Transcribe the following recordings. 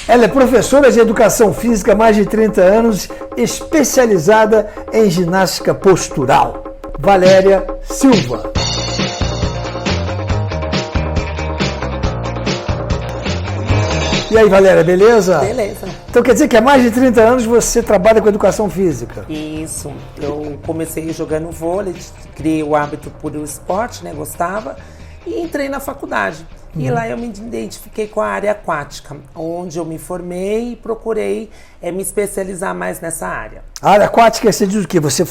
Ela é professora de Educação Física há mais de 30 anos, especializada em ginástica postural. Valéria Silva. E aí, Valéria, beleza? Beleza. Então quer dizer que há mais de 30 anos você trabalha com Educação Física? Isso. Eu comecei jogando vôlei, criei o hábito por esporte, né? Gostava. E entrei na faculdade. E lá eu me identifiquei com a área aquática, onde eu me formei e procurei me especializar mais nessa área. A área aquática, você diz o quê? Você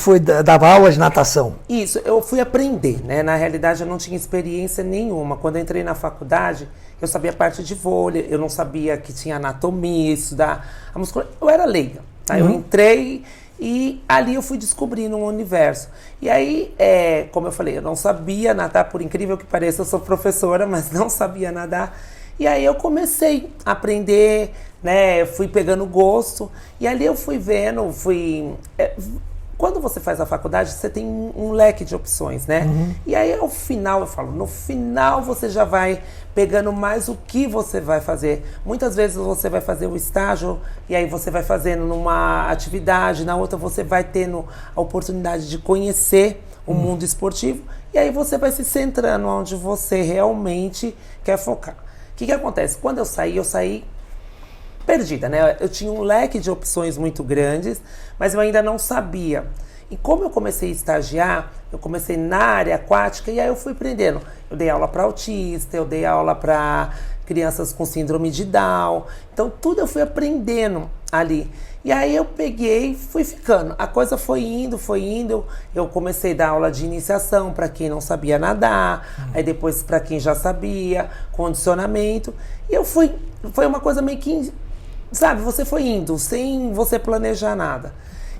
dava aulas de natação? Isso, eu fui aprender, né? Na realidade eu não tinha experiência nenhuma. Quando eu entrei na faculdade, eu sabia parte de vôlei, eu não sabia que tinha anatomia, estudar a musculatura. Eu era leiga, tá? Eu entrei e ali eu fui descobrindo um universo. E aí, como eu falei, eu não sabia nadar, por incrível que pareça, eu sou professora, mas não sabia nadar. E aí eu comecei a aprender, né? Fui pegando gosto. E ali eu fui vendo, quando você faz a faculdade, você tem um leque de opções, né? E aí, ao final, eu falo, no final você já vai pegando mais o que você vai fazer. Muitas vezes você vai fazer o estágio e aí você vai fazendo numa atividade, na outra você vai tendo a oportunidade de conhecer o mundo esportivo e aí você vai se centrando onde você realmente quer focar. O que acontece? Quando eu saí perdida, né? Eu tinha um leque de opções muito grandes, mas eu ainda não sabia. E como eu comecei a estagiar, eu comecei na área aquática e aí eu fui aprendendo. Eu dei aula para autista, eu dei aula para crianças com síndrome de Down. Então tudo eu fui aprendendo ali. E aí eu peguei, fui ficando. A coisa foi indo. Eu comecei a dar aula de iniciação para quem não sabia nadar, aí depois para quem já sabia, condicionamento. E eu fui, foi uma coisa meio que, sabe, você foi indo sem você planejar nada.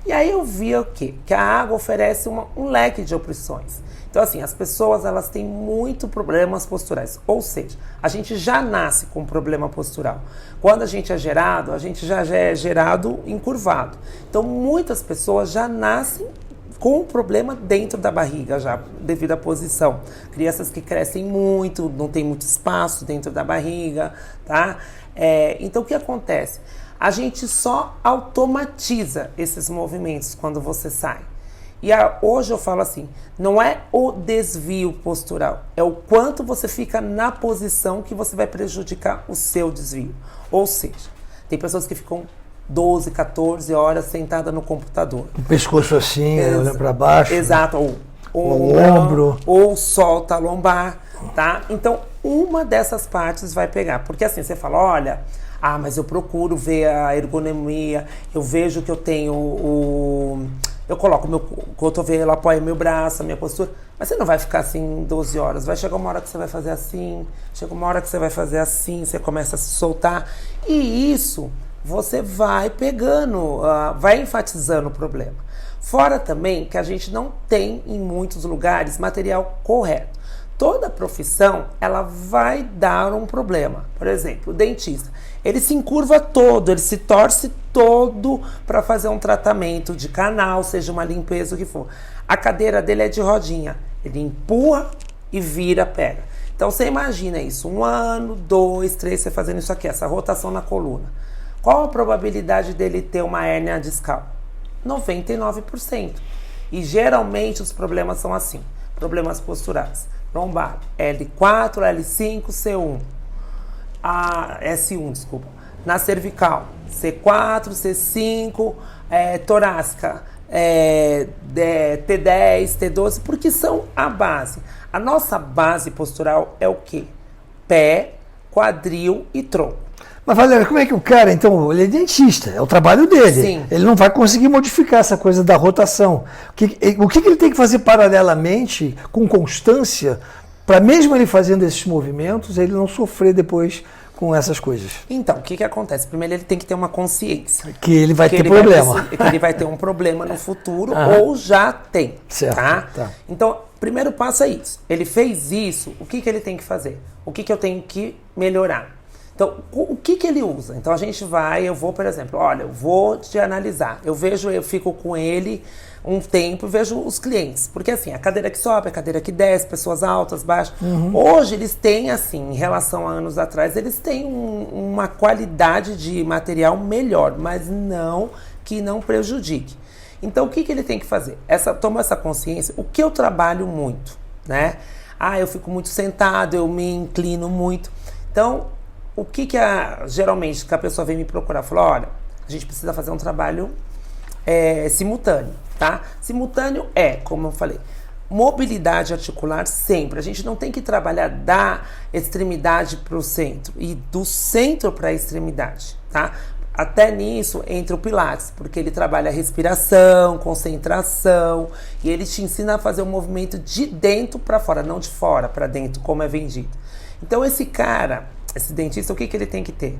E aí eu vi o quê? Que a água oferece um leque de opções. Então, assim, as pessoas, elas têm muito problemas posturais. Ou seja, a gente já nasce com problema postural. Quando a gente já é gerado encurvado. Então, muitas pessoas já nascem com um problema dentro da barriga, já devido à posição. Crianças que crescem muito, não tem muito espaço dentro da barriga, tá? Então, o que acontece? A gente só automatiza esses movimentos quando você sai. E hoje eu falo assim, não é o desvio postural, é o quanto você fica na posição que você vai prejudicar o seu desvio. Ou seja, tem pessoas que ficam 12, 14 horas sentada no computador. O pescoço assim, olhando para baixo. Exato, ou o ombro. Ou solta a lombar, tá? Então, uma dessas partes vai pegar. Porque assim, você fala, olha, mas eu procuro ver a ergonomia, eu vejo que eu tenho eu coloco meu cotovelo, apoio meu braço, a minha postura, mas você não vai ficar assim 12 horas, vai chegar uma hora que você vai fazer assim, chega uma hora que você vai fazer assim, você começa a se soltar, e isso você vai pegando, vai enfatizando o problema. Fora também que a gente não tem em muitos lugares material correto. Toda profissão, ela vai dar um problema. Por exemplo, o dentista, ele se encurva todo, ele se torce todo para fazer um tratamento de canal, seja uma limpeza, o que for. A cadeira dele é de rodinha, ele empurra e vira, pega. Então você imagina isso, 1 ano, 2, 3, você fazendo isso aqui, essa rotação na coluna. Qual a probabilidade dele ter uma hérnia discal? 99%. E geralmente os problemas são assim, problemas posturais. Lombar, L4, L5, C1. S1, desculpa. Na cervical, C4, C5, torácica, T10, T12, porque são a base. A nossa base postural é o quê? Pé, quadril e tronco. Mas, Valéria, como é que o cara, então, ele é dentista, é o trabalho dele. Sim. Ele não vai conseguir modificar essa coisa da rotação. O que ele tem que fazer paralelamente, com constância, para mesmo ele fazendo esses movimentos, ele não sofrer depois com essas coisas? Então, o que acontece? Primeiro ele tem que ter uma consciência. Que ele vai ter problema. Que ele vai ter um problema no futuro ou já tem. Certo. Tá? Então, primeiro passo é isso. Ele fez isso, o que ele tem que fazer? O que eu tenho que melhorar? Então, o que ele usa? Então, eu vou, por exemplo, olha, eu vou te analisar. Eu fico com ele um tempo e vejo os clientes. Porque, assim, a cadeira que sobe, a cadeira que desce, pessoas altas, baixas. Hoje, eles têm, assim, em relação a anos atrás, eles têm uma qualidade de material melhor, mas que não prejudique. Então, o que ele tem que fazer? Tomar essa consciência. O que eu trabalho muito, né? Eu fico muito sentado, eu me inclino muito. Então, o que geralmente que a pessoa vem me procurar? Fala, olha, a gente precisa fazer um trabalho simultâneo, tá? Simultâneo como eu falei, mobilidade articular sempre. A gente não tem que trabalhar da extremidade para o centro e do centro para a extremidade, tá? Até nisso entra o Pilates, porque ele trabalha respiração, concentração, e ele te ensina a fazer o movimento de dentro para fora, não de fora para dentro, como é vendido. Então esse dentista, o que ele tem que ter?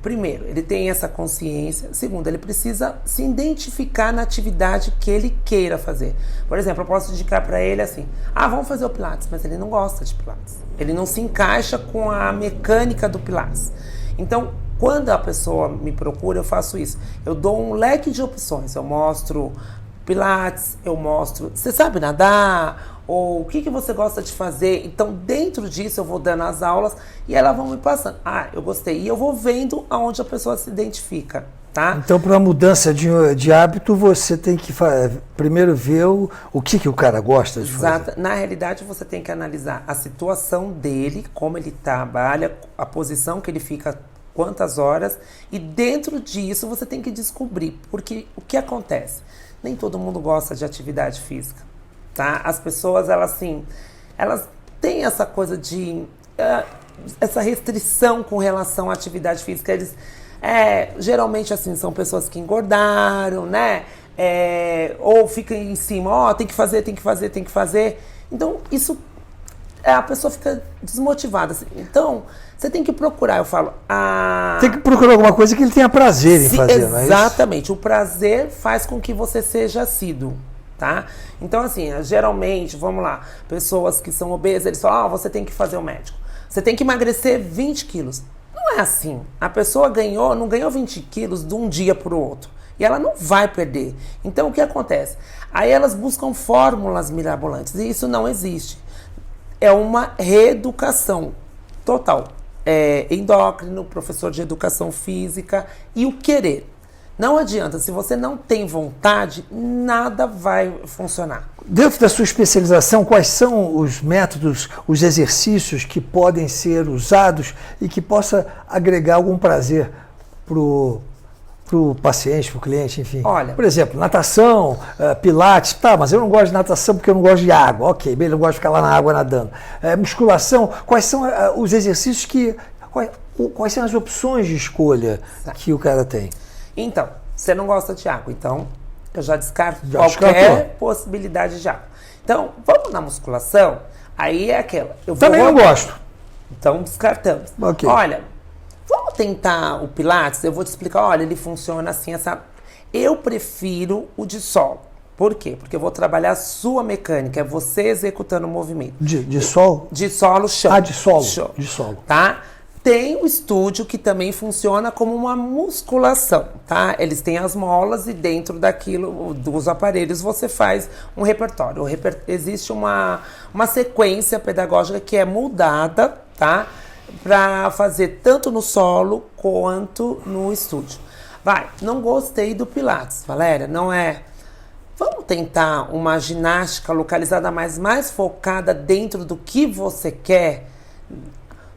Primeiro, ele tem essa consciência. Segundo, ele precisa se identificar na atividade que ele queira fazer. Por exemplo, eu posso indicar para ele assim, vamos fazer o Pilates, mas ele não gosta de Pilates. Ele não se encaixa com a mecânica do Pilates. Então, quando a pessoa me procura, eu faço isso. Eu dou um leque de opções. Eu mostro Pilates, eu mostro... Você sabe nadar? Ou o que você gosta de fazer? Então, dentro disso, eu vou dando as aulas e elas vão me passando. Eu gostei. E eu vou vendo aonde a pessoa se identifica, tá? Então, para uma mudança de hábito, você tem que primeiro ver o que o cara gosta de fazer. Na realidade, você tem que analisar a situação dele, como ele trabalha, a posição que ele fica, quantas horas, e dentro disso você tem que descobrir, porque o que acontece? Nem todo mundo gosta de atividade física, tá? As pessoas, elas têm essa coisa de... essa restrição com relação à atividade física. Eles, geralmente, assim, são pessoas que engordaram, né? Ou ficam em cima, tem que fazer. Então, isso... a pessoa fica desmotivada. Assim. Então, você tem que procurar, eu falo... Tem que procurar alguma coisa que ele tenha prazer em fazer, não é isso? Exatamente. O prazer faz com que você seja assíduo, tá? Então, assim, geralmente, vamos lá, pessoas que são obesas, eles falam, você tem que fazer o médico. Você tem que emagrecer 20 quilos. Não é assim. A pessoa não ganhou 20 quilos de um dia para o outro. E ela não vai perder. Então, o que acontece? Aí elas buscam fórmulas mirabolantes. E isso não existe. É uma reeducação total. Endócrino, professor de educação física e o querer. Não adianta, se você não tem vontade, nada vai funcionar. Dentro da sua especialização, quais são os métodos, os exercícios que podem ser usados e que possa agregar algum prazer para o paciente, para o cliente, enfim? Olha, por exemplo, natação, pilates, mas eu não gosto de natação porque eu não gosto de água. Ok, bem, eu não gosto de ficar lá na água nadando. Musculação, quais são os exercícios quais são as opções de escolha que o cara tem? Então, você não gosta de água, então eu já descarto qualquer possibilidade de água. Então, vamos na musculação, aí é aquela. Também não gosto. Então, descartamos. Okay. Olha, vamos tentar o Pilates? Eu vou te explicar, olha, ele funciona assim, Eu prefiro o de solo. Por quê? Porque eu vou trabalhar a sua mecânica, é você executando o movimento. De solo? De solo, chão. De solo. Chão. De solo. Tá? Tem o estúdio que também funciona como uma musculação, tá? Eles têm as molas e dentro dos aparelhos você faz um repertório. Existe uma sequência pedagógica que é moldada, tá? Para fazer tanto no solo quanto no estúdio. Não gostei do Pilates, Valéria, não é... Vamos tentar uma ginástica localizada, mas mais focada dentro do que você quer?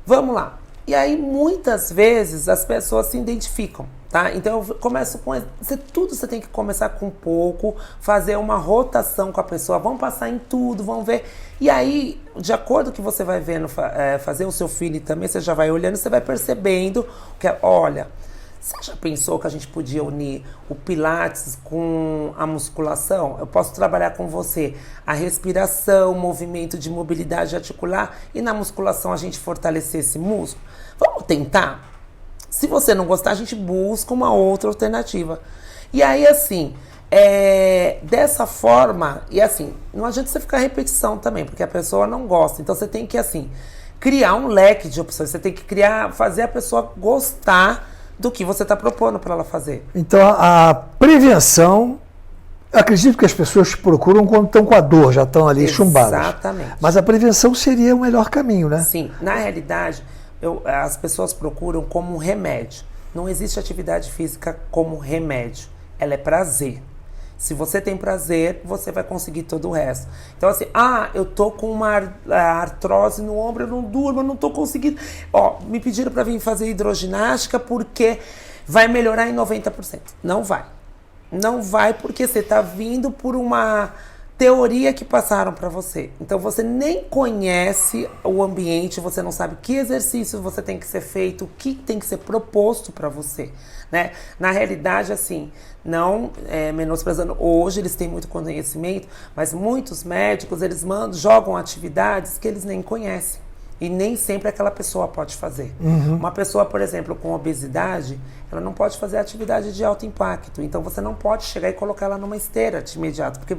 Vamos lá. E aí, muitas vezes, as pessoas se identificam, tá? Então, eu começo com... Tudo você tem que começar com pouco, fazer uma rotação com a pessoa. Vamos passar em tudo, vamos ver. E aí, de acordo com o que você vai vendo, fazer o seu filho também, você já vai olhando, você vai percebendo que, olha... Você já pensou que a gente podia unir o Pilates com a musculação? Eu posso trabalhar com você a respiração, movimento de mobilidade articular e na musculação a gente fortalecer esse músculo? Vamos tentar? Se você não gostar, a gente busca uma outra alternativa. E aí, assim, dessa forma, e assim, não adianta você ficar repetição também, porque a pessoa não gosta. Então, você tem que, assim, criar um leque de opções. Você tem que fazer a pessoa gostar do que você está propondo para ela fazer. Então, a prevenção, acredito que as pessoas procuram quando estão com a dor, já estão ali chumbadas. Exatamente. Mas a prevenção seria o melhor caminho, né? Sim, na realidade, as pessoas procuram como um remédio. Não existe atividade física como remédio. Ela é prazer. Se você tem prazer, você vai conseguir todo o resto. Então assim, eu tô com uma artrose no ombro, eu não durmo, eu não tô conseguindo. Me pediram para vir fazer hidroginástica porque vai melhorar em 90%. Não vai. Não vai porque você tá vindo por uma teoria que passaram para você. Então você nem conhece o ambiente, você não sabe que exercício você tem que ser feito, o que tem que ser proposto para você, né? Na realidade, assim, não menosprezando, hoje eles têm muito conhecimento, mas muitos médicos, eles jogam atividades que eles nem conhecem. E nem sempre aquela pessoa pode fazer. Uma pessoa, por exemplo, com obesidade, ela não pode fazer atividade de alto impacto. Então você não pode chegar e colocar ela numa esteira de imediato, porque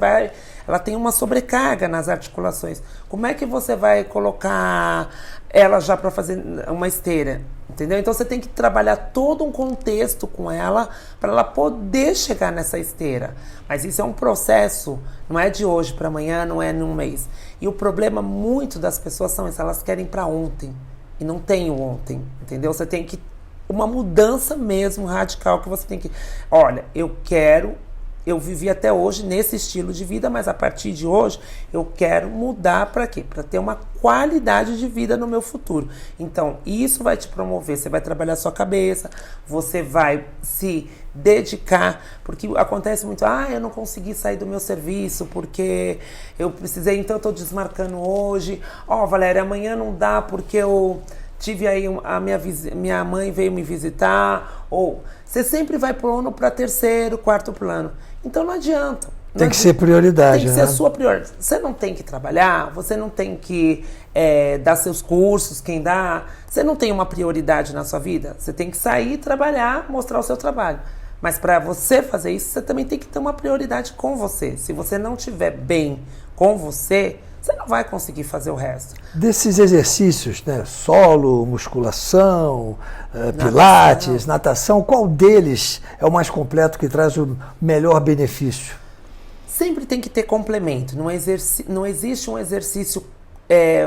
ela tem uma sobrecarga nas articulações. Como é que você vai colocar ela já para fazer uma esteira? Entendeu? Então você tem que trabalhar todo um contexto com ela para ela poder chegar nessa esteira. Mas isso é um processo, não é de hoje para amanhã, não é num mês. E o problema muito das pessoas são isso, elas querem para ontem e não tem o ontem, entendeu? Você tem que uma mudança mesmo radical que você tem que, olha, eu vivi até hoje nesse estilo de vida, mas a partir de hoje eu quero mudar para quê? Para ter uma qualidade de vida no meu futuro. Então, isso vai te promover, você vai trabalhar a sua cabeça, você vai se dedicar, porque acontece muito, eu não consegui sair do meu serviço porque eu precisei, então eu estou desmarcando hoje. Valéria, amanhã não dá porque eu tive aí minha mãe veio me visitar, ou você sempre vai pulando para terceiro, quarto plano. Então não adianta. Tem que ser prioridade. Tem que ser a sua prioridade. Você não tem que trabalhar, você não tem que dar seus cursos, quem dá. Você não tem uma prioridade na sua vida. Você tem que sair, trabalhar, mostrar o seu trabalho. Mas para você fazer isso, você também tem que ter uma prioridade com você. Se você não estiver bem com você não vai conseguir fazer o resto. Desses exercícios, né? Solo, musculação, pilates, natação, qual deles é o mais completo que traz o melhor benefício? Sempre tem que ter complemento. Não existe um exercício,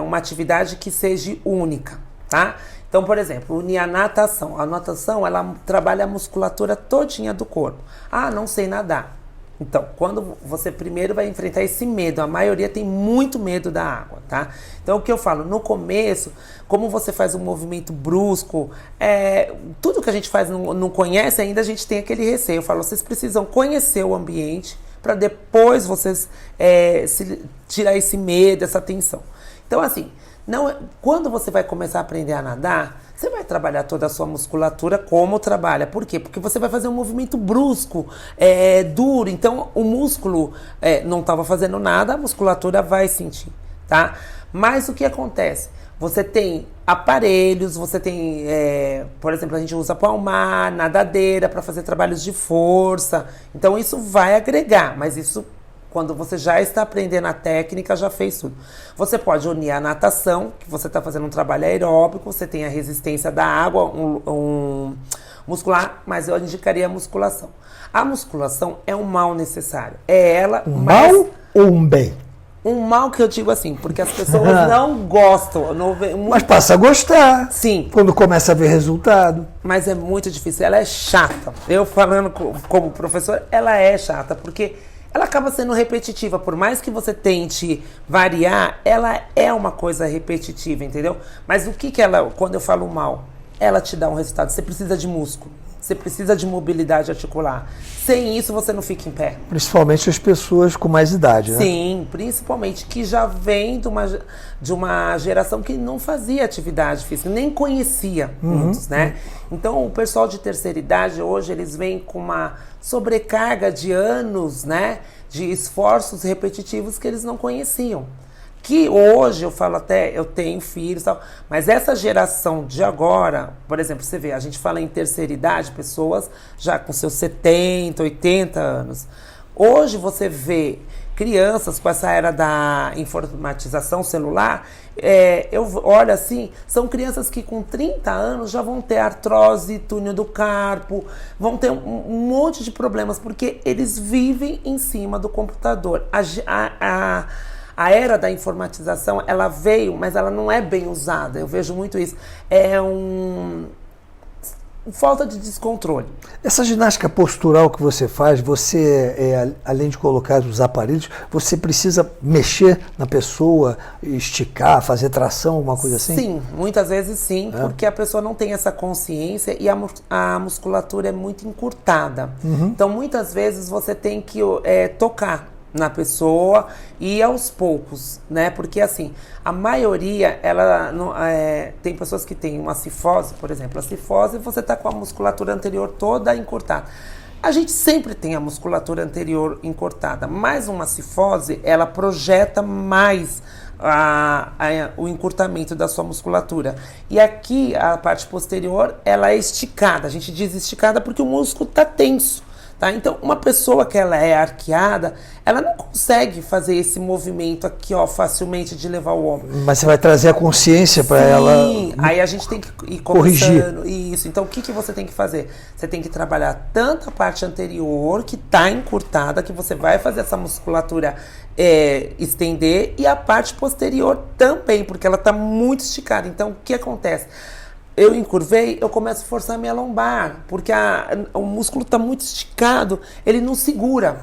uma atividade que seja única, tá? Então, por exemplo, unir a natação. A natação, ela trabalha a musculatura todinha do corpo. Não sei nadar. Então, quando você primeiro vai enfrentar esse medo, a maioria tem muito medo da água, tá? Então, o que eu falo, no começo, como você faz um movimento brusco, tudo que a gente faz não conhece ainda, a gente tem aquele receio. Eu falo, vocês precisam conhecer o ambiente para depois vocês tirar esse medo, essa tensão. Então, assim, quando você vai começar a aprender a nadar, você vai trabalhar toda a sua musculatura como trabalha. Por quê? Porque você vai fazer um movimento brusco, duro. Então, o músculo não estava fazendo nada, a musculatura vai sentir, tá? Mas o que acontece? Você tem aparelhos, você tem, por exemplo, a gente usa palmar, nadadeira para fazer trabalhos de força. Então, isso vai agregar, mas isso... Quando você já está aprendendo a técnica, já fez tudo. Você pode unir a natação, que você está fazendo um trabalho aeróbico, você tem a resistência da água, muscular, mas eu indicaria a musculação. A musculação é um mal necessário. Mal ou um bem? Um mal que eu digo assim, porque as pessoas não gostam. Mas passa a gostar. Sim. Quando começa a ver resultado. Mas é muito difícil. Ela é chata. Eu falando como professor, ela é chata, porque... ela acaba sendo repetitiva, por mais que você tente variar, ela é uma coisa repetitiva, entendeu? Mas o que ela, quando eu falo mal, ela te dá um resultado. Você precisa de músculo, você precisa de mobilidade articular. Sem isso, você não fica em pé. Principalmente as pessoas com mais idade, né? Sim, principalmente que já vem de uma geração que não fazia atividade física, nem conhecia muitos, né? Então, o pessoal de terceira idade, hoje, eles vêm com uma sobrecarga de anos, né? De esforços repetitivos que eles não conheciam. Que hoje, eu falo até, eu tenho filhos e tal, mas essa geração de agora, por exemplo, você vê, a gente fala em terceira idade, pessoas já com seus 70, 80 anos. Hoje você vê crianças com essa era da informatização celular, eu olho assim, são crianças que com 30 anos já vão ter artrose, túnel do carpo, vão ter um monte de problemas, porque eles vivem em cima do computador. A era da informatização, ela veio, mas ela não é bem usada. Eu vejo muito isso. Falta de descontrole. Essa ginástica postural que você faz, além de colocar os aparelhos, você precisa mexer na pessoa, esticar, fazer tração, alguma coisa assim? Sim, muitas vezes sim, porque a pessoa não tem essa consciência e a musculatura é muito encurtada. Então, muitas vezes você tem que tocar na pessoa e aos poucos, né? Porque assim, a maioria, tem pessoas que têm uma cifose, por exemplo. A cifose, você tá com a musculatura anterior toda encurtada. A gente sempre tem a musculatura anterior encurtada, mas uma cifose, ela projeta mais o encurtamento da sua musculatura. E aqui, a parte posterior, ela é esticada. A gente diz esticada porque o músculo tá tenso. Tá? Então, uma pessoa que ela é arqueada, ela não consegue fazer esse movimento aqui, ó, facilmente de levar o ombro. Mas você vai trazer a consciência para ela. Sim, aí a gente tem que ir corrigir. Isso. Então, o que você tem que fazer? Você tem que trabalhar tanto a parte anterior, que está encurtada, que você vai fazer essa musculatura estender, e a parte posterior também, porque ela está muito esticada. Então, o que acontece? Eu encurvei, eu começo a forçar a minha lombar, porque o músculo está muito esticado, ele não segura,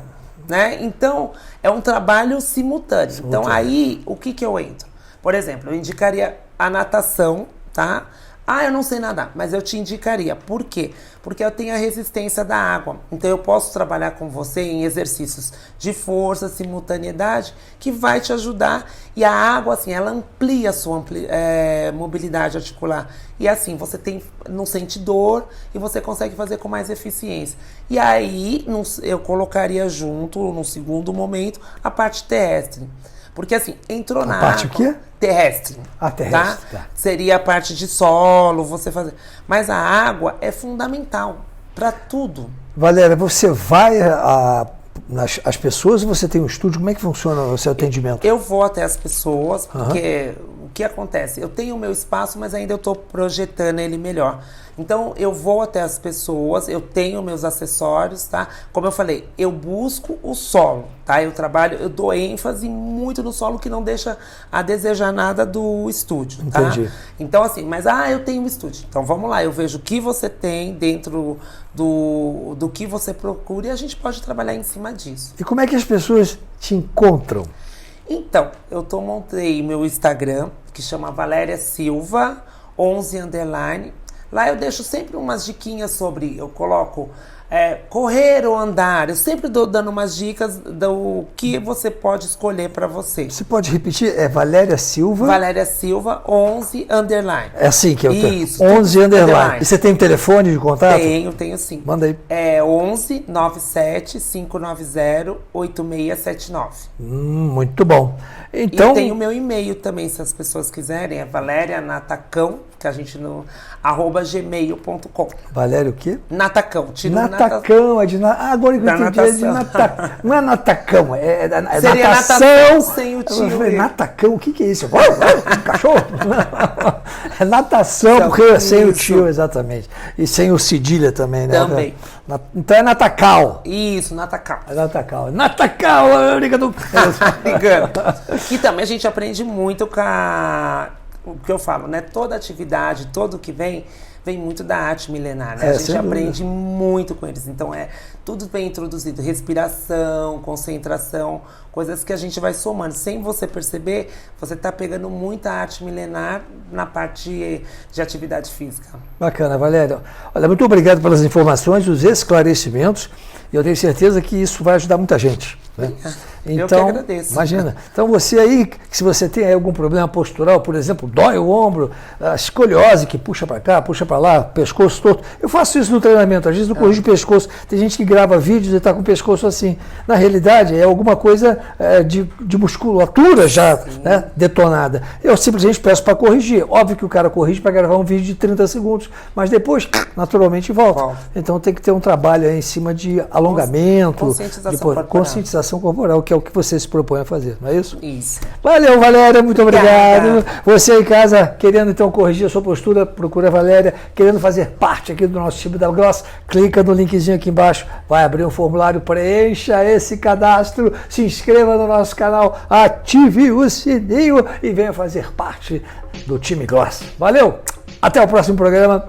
né? Então, é um trabalho simultâneo. Então, aí, o que eu entro? Por exemplo, eu indicaria a natação, tá? Eu não sei nadar, mas eu te indicaria. Por quê? Porque eu tenho a resistência da água. Então, eu posso trabalhar com você em exercícios de força, simultaneidade, que vai te ajudar. E a água, assim, ela amplia a sua mobilidade articular. E assim, você não sente dor e você consegue fazer com mais eficiência. E aí, eu colocaria junto, no segundo momento, a parte terrestre. Porque assim, entrou na água... A parte o quê? Terrestre. Terrestre. Tá? Seria a parte de solo, você fazer... Mas a água é fundamental para tudo. Valéria, você vai as pessoas ou você tem um estúdio? Como é que funciona o seu atendimento? Eu vou até as pessoas, porque o que acontece? Eu tenho o meu espaço, mas ainda eu estou projetando ele melhor. Então, eu vou até as pessoas, eu tenho meus acessórios, tá? Como eu falei, eu busco o solo, tá? Eu dou ênfase muito no solo, que não deixa a desejar nada do estúdio, tá? Entendi. Então, assim, mas, eu tenho um estúdio. Então, vamos lá, eu vejo o que você tem dentro do que você procura e a gente pode trabalhar em cima disso. E como é que as pessoas te encontram? Então, montei meu Instagram, que chama Valéria Silva, 11_. Lá eu deixo sempre umas diquinhas sobre, eu coloco correr ou andar. Eu sempre dou dando umas dicas do que você pode escolher para você. Você pode repetir? É Valéria Silva? Valéria Silva, 11_. É assim que eu tenho. Isso. 11_. E você tem telefone de contato? Tenho sim. Manda aí. É 11 97 590 8679. Muito bom. Então... E tem o meu e-mail também, se as pessoas quiserem, é valerianatacão, que a gente no @gmail.com. Valéria o quê? Natacão. Natacão, agora eu entendi, é de não é natacão, seria natação sem o tio. Eu falei, natacão, o que é isso? Cachorro? É natação, porque sem o tio, exatamente. E sem o cedilha também, né? Também. Então é natacal. Isso, natacal. É natacal. Natacal, amiga do... Que também a gente aprende muito com o que eu falo, né? Toda atividade, todo o que vem muito da arte milenar, né? A gente aprende muito com eles. Então, tudo bem introduzido. Respiração, concentração, coisas que a gente vai somando. Sem você perceber, você está pegando muita arte milenar na parte de atividade física. Bacana, Valéria. Olha, muito obrigado pelas informações, os esclarecimentos. E eu tenho certeza que isso vai ajudar muita gente, né? Eu que agradeço. Imagina. Então você aí, se você tem aí algum problema postural, por exemplo, dói o ombro, a escoliose que puxa para cá, puxa para lá, pescoço torto. Eu faço isso no treinamento, às vezes eu corrijo o pescoço. Tem gente que grava vídeos e está com o pescoço assim. Na realidade, é alguma coisa de musculatura já, né, detonada. Eu simplesmente peço para corrigir. Óbvio que o cara corrige para gravar um vídeo de 30 segundos, mas depois, naturalmente, volta. Então tem que ter um trabalho aí em cima de alongamento, conscientização corporal. Conscientização corporal, que é o que você se propõe a fazer, não é isso? Isso. Valeu, Valéria, muito Obrigada. obrigado. Você em casa, querendo então corrigir a sua postura, procura a Valéria, querendo fazer parte aqui do nosso time da Gloss, clica no linkzinho aqui embaixo, vai abrir um formulário, preencha esse cadastro, se inscreva no nosso canal, ative o sininho e venha fazer parte do time Gloss. Valeu, até o próximo programa.